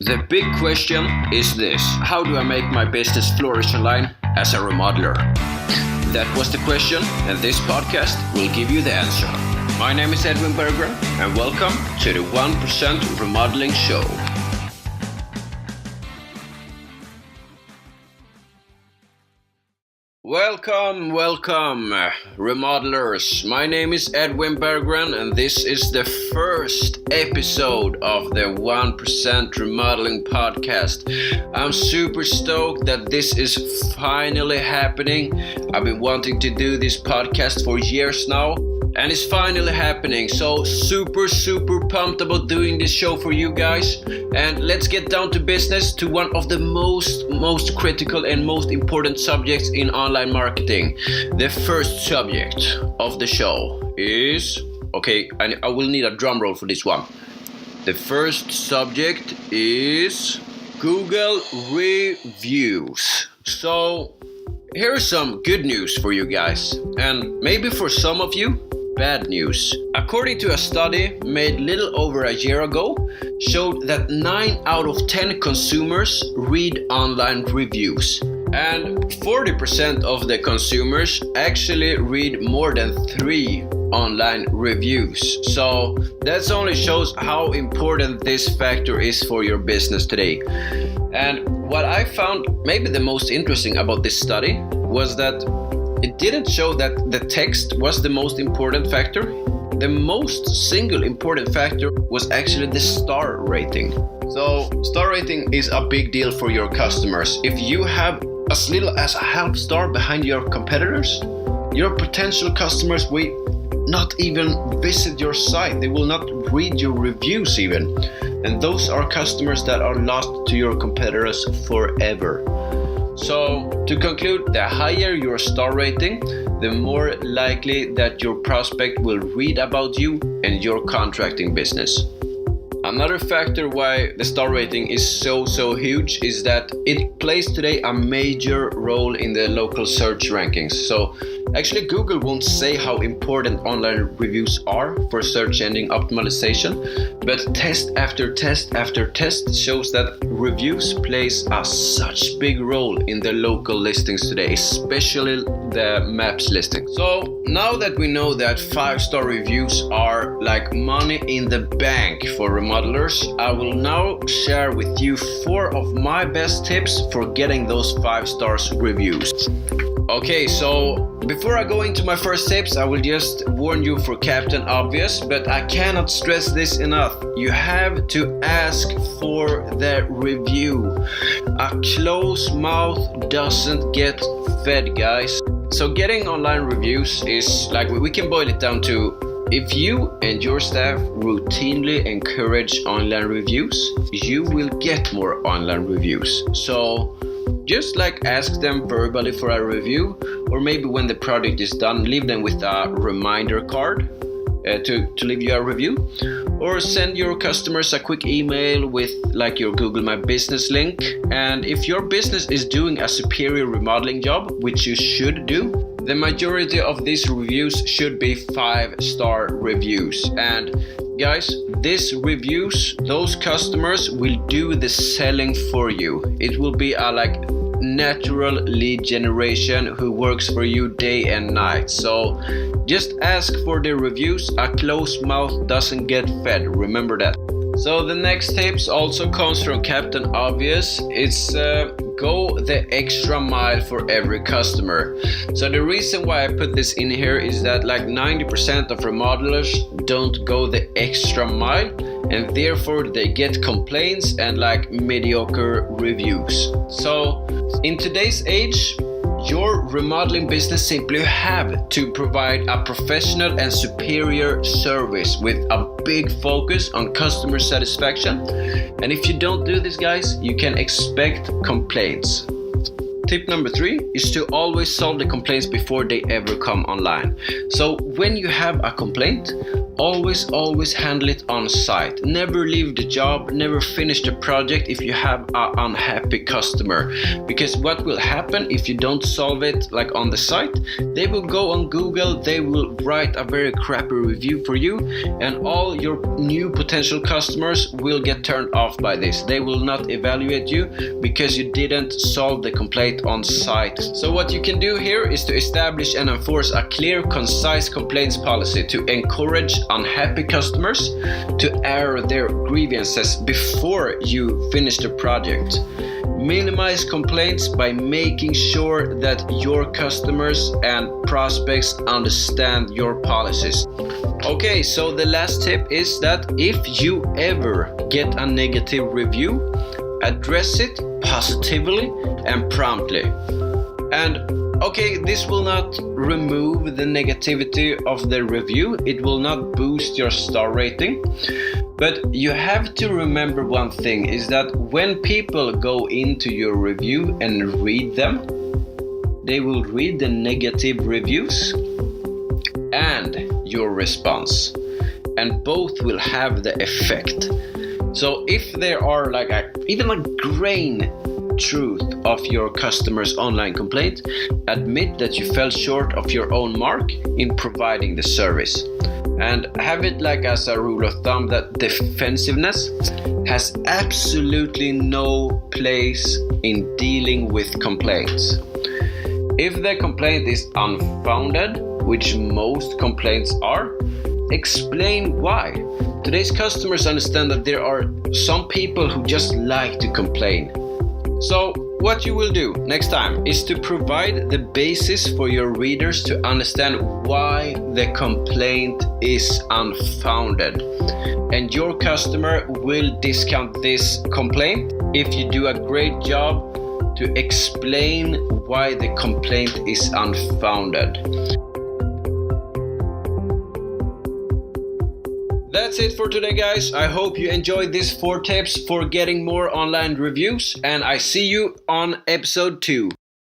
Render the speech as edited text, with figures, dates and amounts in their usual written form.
The big question is this: how do I make my business flourish online as a remodeler? That was the question, and this podcast will give you the answer. My name is Edwin Berggren, and welcome to the 1% Remodeling Show. Welcome, remodelers. My name is Edwin Berggren, and this is the first episode of the 1% Remodeling podcast. I'm super stoked that this is finally happening. I've been wanting to do this podcast for years now, and it's finally happening. So super pumped about doing this show for you guys. And let's get down to business, to one of the most critical and most important subjects in online marketing. The first subject of the show is, I will need a drum roll for this one. The first subject is Google reviews. So here's some good news for you guys, and maybe for some of you, bad news. According to a study made little over a year ago, showed that 9 out of 10 consumers read online reviews, and 40% of the consumers actually read more than 3 online reviews. So that only shows how important this factor is for your business today. And what I found maybe the most interesting about this study was that it didn't show that the text was the most important factor. The most single important factor was actually the star rating. So star rating is a big deal for your customers. If you have as little as a half star behind your competitors, your potential customers will not even visit your site. They will not read your reviews even. And those are customers that are lost to your competitors forever. So to conclude, the higher your star rating, the more likely that your prospect will read about you and your contracting business. Another factor why the star rating is so huge is that it plays today a major role in the local search rankings. So actually Google won't say how important online reviews are for search engine optimization, but test after test shows that reviews plays such big role in the local listings today, especially the maps listing. So now that we know that 5-star reviews are like money in the bank for remodelers, I will now share with you 4 of my best tips for getting those 5-star reviews. Okay, so before I go into my first tips, I will just warn you for Captain Obvious, but I cannot stress this enough. You have to ask for the review. A closed mouth doesn't get fed, guys. So getting online reviews is like, we can boil it down to, if you and your staff routinely encourage online reviews, you will get more online reviews. So just like ask them verbally for a review, or maybe when the project is done, leave them with a reminder card to leave you a review, or send your customers a quick email with like your Google My Business link. And if your business is doing a superior remodeling job, which you should do, the majority of these reviews should be 5-star reviews. And guys, these reviews, those customers will do the selling for you. It will be a natural lead generation who works for you day and night. So just ask for the reviews. A closed mouth doesn't get fed. Remember that. So the next tips also comes from Captain Obvious. It's go the extra mile for every customer. So the reason why I put this in here is that 90% of remodelers don't go the extra mile, and therefore they get complaints and mediocre reviews. So in today's age, your remodeling business simply have to provide a professional and superior service with a big focus on customer satisfaction. And if you don't do this, guys, you can expect complaints. Tip number 3 is to always solve the complaints before they ever come online. So when you have a complaint, always handle it on site. Never leave the job, never finish the project if you have an unhappy customer, because what will happen if you don't solve it like on the site? They will go on Google, they will write a very crappy review for you, and all your new potential customers will get turned off by this. They will not evaluate you because you didn't solve the complaint on site. So what you can do here is to establish and enforce a clear, concise complaints policy to encourage unhappy customers to air their grievances before you finish the project. Minimize complaints by making sure that your customers and prospects understand your policies. Okay, so the last tip is that if you ever get a negative review, address it positively and promptly. And okay, this will not remove the negativity of the review, it will not boost your star rating, but you have to remember one thing, is that when people go into your review and read them, they will read the negative reviews and your response, and both will have the effect. So if there are even a grain truth of your customer's online complaint, admit that you fell short of your own mark in providing the service, and have it as a rule of thumb that defensiveness has absolutely no place in dealing with complaints. If the complaint is unfounded, which most complaints are, explain why. Today's customers understand that there are some people who just like to complain. So what you will do next time is to provide the basis for your readers to understand why the complaint is unfounded. And your customer will discount this complaint if you do a great job to explain why the complaint is unfounded. That's it for today, guys. I hope you enjoyed these 4 tips for getting more online reviews, and I see you on episode 2.